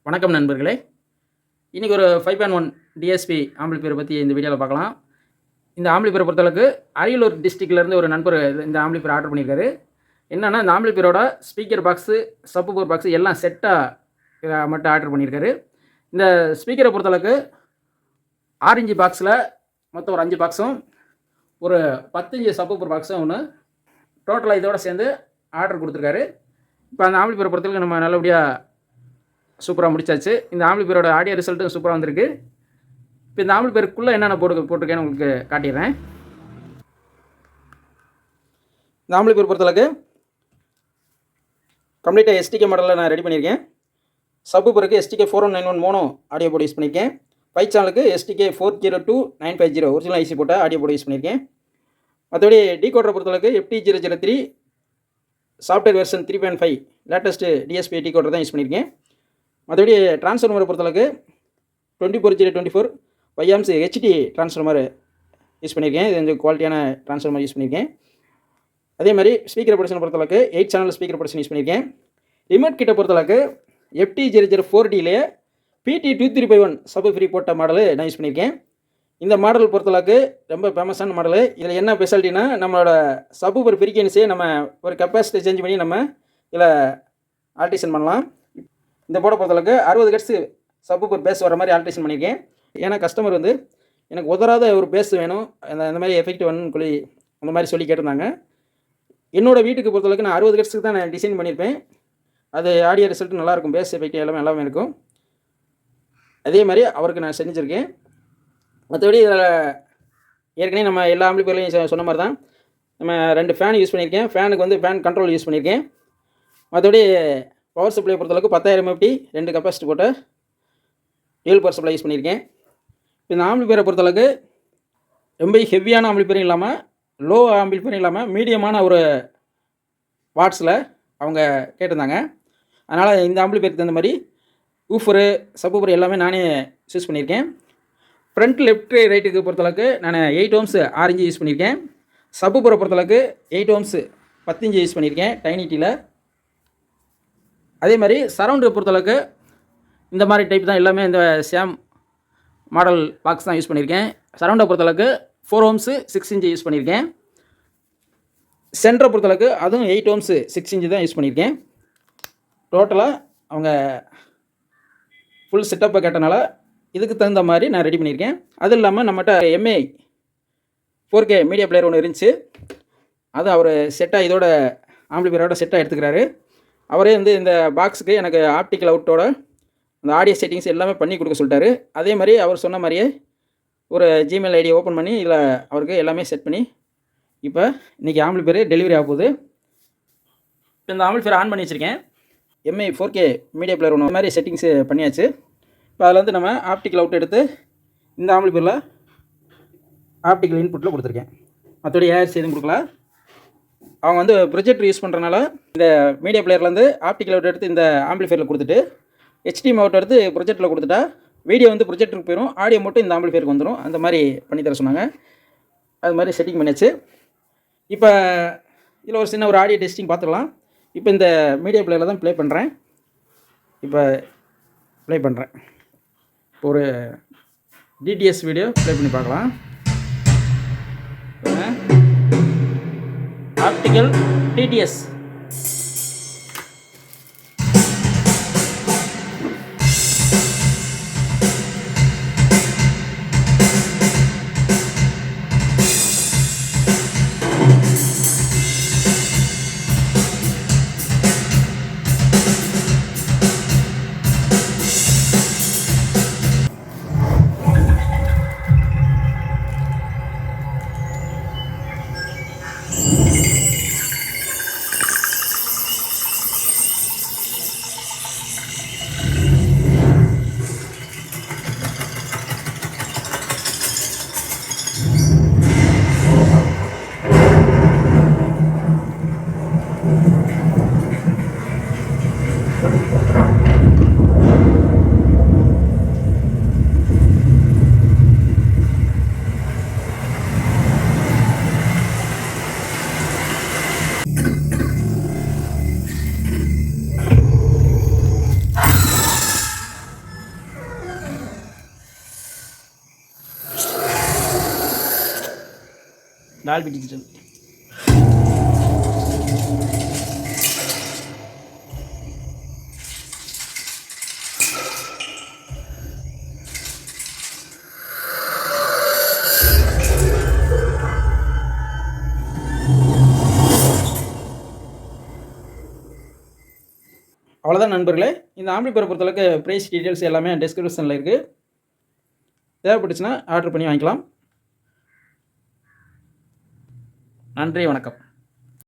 வணக்கம் நண்பர்களே. இன்றைக்கி ஒரு 5.1 டிஎஸ்பி ஆம்பிளிஃபையரை பற்றி இந்த வீடியோவில் பார்க்கலாம். இந்த ஆம்பிளிஃபையரை பொறுத்தளவுக்கு அரியலூர் டிஸ்ட்ரிக்ட்லேருந்து ஒரு நண்பர் இந்த ஆம்பிளிஃபையர் ஆர்டர் பண்ணியிருக்காரு. என்னென்னா இந்த ஆம்பிளிஃபையரோட ஸ்பீக்கர் பாக்ஸு, சப்வூஃபர் பாக்ஸு எல்லாம் செட்டாக மட்டும் ஆர்டர் பண்ணியிருக்காரு. இந்த ஸ்பீக்கரை பொறுத்தளவுக்கு ஆரஞ்சு பாக்ஸில் மொத்தம் ஒரு 5 பாக்ஸும் ஒரு 10 இன்ச் சப்வூஃபர் பாக்ஸும் ஒன்று டோட்டலாக இதோடு சேர்ந்து ஆர்டர் கொடுத்துருக்காரு. இப்போ அந்த ஆம்பிளிஃபையரை பொறுத்தளவுக்கு நம்ம நல்லபடியாக சூப்பராக முடிச்சாச்சு. இந்த ஆம்பிளிஃபையரோட ஆடியோ ரிசல்ட்டும் சூப்பராக வந்திருக்கு. இப்போ இந்த ஆம்பிளிஃபையருக்குள்ளே என்னென்ன போட்டிருக்கேன்னு உங்களுக்கு காட்டிடுறேன். இந்த ஆம்பிளிஃபையர் பொறுத்தளவுக்கு கம்ப்ளீட்டாக எஸ்டிகே மாடலில் நான் ரெடி பண்ணியிருக்கேன். சப்வூஃபருக்கு STK 4191 mono audio board use பண்ணியிருக்கேன். 5 சேனலுக்கு எஸ்டிகே 402950 ஒரிஜினல் ஐசி போட்ட ஆடியோ போர்டு யூஸ் பண்ணியிருக்கேன். மற்றபடி டிகோடரை பொறுத்தளவுக்கு FT003 software version 3.5 latest DSP decoder தான் யூஸ் பண்ணியிருக்கேன். மற்றபடி ட்ரான்ஸ்ஃபார்மரை பொறுத்தளவுக்கு 24/24 5 ஹெச்டி ட்ரான்ஸ்ஃபார்மர் யூஸ் பண்ணியிருக்கேன். இது கொஞ்சம் குவாலிட்டியான ட்ரான்ஸ்ஃபார்மர் யூஸ் பண்ணியிருக்கேன். அதே மாதிரி ஸ்பீக்கர் ப்ரொடக்ஷனை பொறுத்தளவுக்கு 8 சேனல் ஸ்பீக்கர் ப்ரொடக்ஷன் யூஸ் பண்ணியிருக்கேன். ரிமோட் கிட்ட பொறுத்தளவுக்கு FT004Dலேயே PT2351 சப்வூஃபர் போட்ட மாடலு நான் யூஸ் பண்ணியிருக்கேன். இந்த மாடல் பொறுத்தளவுக்கு ரொம்ப ஃபேமஸான மாடலு. இதில் என்ன ஸ்பெஷாலிட்டினா நம்மளோட சப்வூஃபர் ஃப்ரீக்வன்சியை நம்ம ஒரு கெப்பாசிட்டி சேஞ்ச் பண்ணி நம்ம இதில் ஆல்ட்ரேஷன் பண்ணலாம். இந்த போர்டை பொறுத்தளவுக்கு 60 ஹெர்ட்ஸ் சப்வூஃபர் பேஸ் வர மாதிரி ஆல்ட்ரேஷன் பண்ணியிருக்கேன். ஏன்னா கஸ்டமர் வந்து எனக்கு உதறாத ஒரு பேஸ் வேணும், அந்த மாதிரி எஃபெக்ட் வேணும்னு சொல்லி அந்த மாதிரி சொல்லி கேட்டிருந்தாங்க. என்னோடய வீட்டுக்கு பொறுத்தளவுக்கு நான் 60 ஹெர்ட்ஸுக்கு தான் நான் டிசைன் பண்ணியிருப்பேன். அது ஆடியோ ரிசல்ட் நல்லாயிருக்கும், பேஸ் எஃபெக்ட் எல்லாமே இருக்கும். அதே மாதிரி அவருக்கு நான் செஞ்சுருக்கேன். மற்றபடி இதில் ஏற்கனவே நம்ம எல்லா ஆம்பிளிஃபையர்லையும் சொன்ன மாதிரி தான் நம்ம 2 ஃபேன் யூஸ் பண்ணியிருக்கேன். ஃபேனுக்கு வந்து ஃபேன் கண்ட்ரோல் யூஸ் பண்ணியிருக்கேன். மற்றபடி பவர் சப்ளை பொறுத்தளவுக்கு 10,000 mAh 2 கெப்பாசிட்டி போட்ட டியூல் பவர் சப்ளை யூஸ் பண்ணியிருக்கேன். இந்த ஆம்பிளிஃபையரை பொறுத்தளவுக்கு ரொம்ப ஹெவியான ஆம்பிளிஃபையரும் இல்லாமல் லோ ஆம்பிளிஃபையரும் இல்லாமல் மீடியமான ஒரு வாட்ஸில் அவங்க கேட்டிருந்தாங்க. அதனால் இந்த ஆம்பிளிஃபையருக்கு தகுந்த மாதிரி ஊஃபரு சப்வூஃபர் எல்லாமே நானே சூஸ் பண்ணியிருக்கேன். ஃப்ரண்ட் லெஃப்ட் ரைட்டுக்கு பொறுத்தளவுக்கு நான் 8 ohms ஆரஞ்சு யூஸ் பண்ணியிருக்கேன். சப்வூஃபரை பொறுத்தளவுக்கு 8 ohms 10 inch யூஸ் பண்ணியிருக்கேன் டைனிட்டியில். அதே மாதிரி சரவுண்டை பொறுத்தளவுக்கு இந்த மாதிரி டைப் தான் எல்லாமே இந்த சேம் மாடல் பாக்ஸ் தான் யூஸ் பண்ணியிருக்கேன். சரவுண்டை பொறுத்தளவுக்கு 4 ohms 6 inch யூஸ் பண்ணியிருக்கேன். சென்டரை பொறுத்தளவுக்கு அதுவும் 8 ohms 6 inch தான் யூஸ் பண்ணியிருக்கேன். டோட்டலாக அவங்க ஃபுல் செட்டப்பை கேட்டனால இதுக்கு தகுந்த மாதிரி நான் ரெடி பண்ணியிருக்கேன். அது இல்லாமல் நம்மகிட்ட MI 4K மீடியா பிளேயர் ஒன்று இருந்துச்சு. அது அவர் செட்டாக இதோட ஆம்பிளிஃபையரோட செட்டாக எடுத்துக்கிறாரு. அவரே வந்து இந்த பாக்ஸுக்கு எனக்கு ஆப்டிக்கல் அவுட்டோட அந்த ஆடியோ செட்டிங்ஸ் எல்லாமே பண்ணி கொடுக்க சொல்லிட்டாரு. அதே மாதிரி அவர் சொன்ன மாதிரியே ஒரு ஜிமெயில் ஐடியை ஓப்பன் பண்ணி இதில் அவருக்கு எல்லாமே செட் பண்ணி இப்போ இன்றைக்கி ஆம்பிளிஃபையர் டெலிவரி ஆக போகுது. இப்போ இந்த ஆம்பிளிஃபையர் ஆன் பண்ணி வச்சுருக்கேன். MI 4K மீடியா பிளேயர் ஒன்று மாதிரி செட்டிங்ஸு பண்ணியாச்சு. இப்போ அதில் வந்து நம்ம ஆப்டிக்கல் அவுட் எடுத்து இந்த ஆம்பிளிஃபையரில் ஆப்டிக்கல் இன்புட்டில் கொடுத்துருக்கேன். மற்றபடி ஏர்ஸ் எதுவும் கொடுக்கல. அவங்க வந்து ப்ரொஜெக்டர் யூஸ் பண்ணுறனால இந்த மீடியா பிளேயர்லேருந்து ஆப்டிக்கல் அவுட் எடுத்து இந்த ஆம்பிளிஃபையரில் கொடுத்துட்டு HDMI அவுட் எடுத்து ப்ரொஜெக்டரில் கொடுத்துட்டா வீடியோ வந்து ப்ரொஜெக்டருக்கு போயிடும், ஆடியோ மட்டும் இந்த ஆம்பிளிஃபையருக்கு வந்துடும். அந்த மாதிரி பண்ணித்தர சொன்னாங்க. அது மாதிரி செட்டிங் பண்ணியாச்சு. இப்போ இதில் ஒரு சின்ன ஒரு ஆடியோ டெஸ்டிங் பார்த்துக்கலாம். இப்போ இந்த மீடியா பிளேயரில் தான் ப்ளே பண்ணுறேன். இப்போ ப்ளே பண்ணுறேன். ஒரு டிடிஎஸ் வீடியோ ப்ளே பண்ணி பார்க்கலாம். Optical DTS Dolby digital. அவ்வளோதான் நண்பர்களே. இந்த ஆம்பிளிஃபையரை பொறுத்தளவுக்கு ப்ரைஸ் டீட்டெயில்ஸ் எல்லாமே டிஸ்கிரிப்ஷனில் இருக்குது. தேவைப்பட்டுச்சுன்னா ஆர்டர் பண்ணி வாங்கிக்கலாம். நன்றி, வணக்கம்.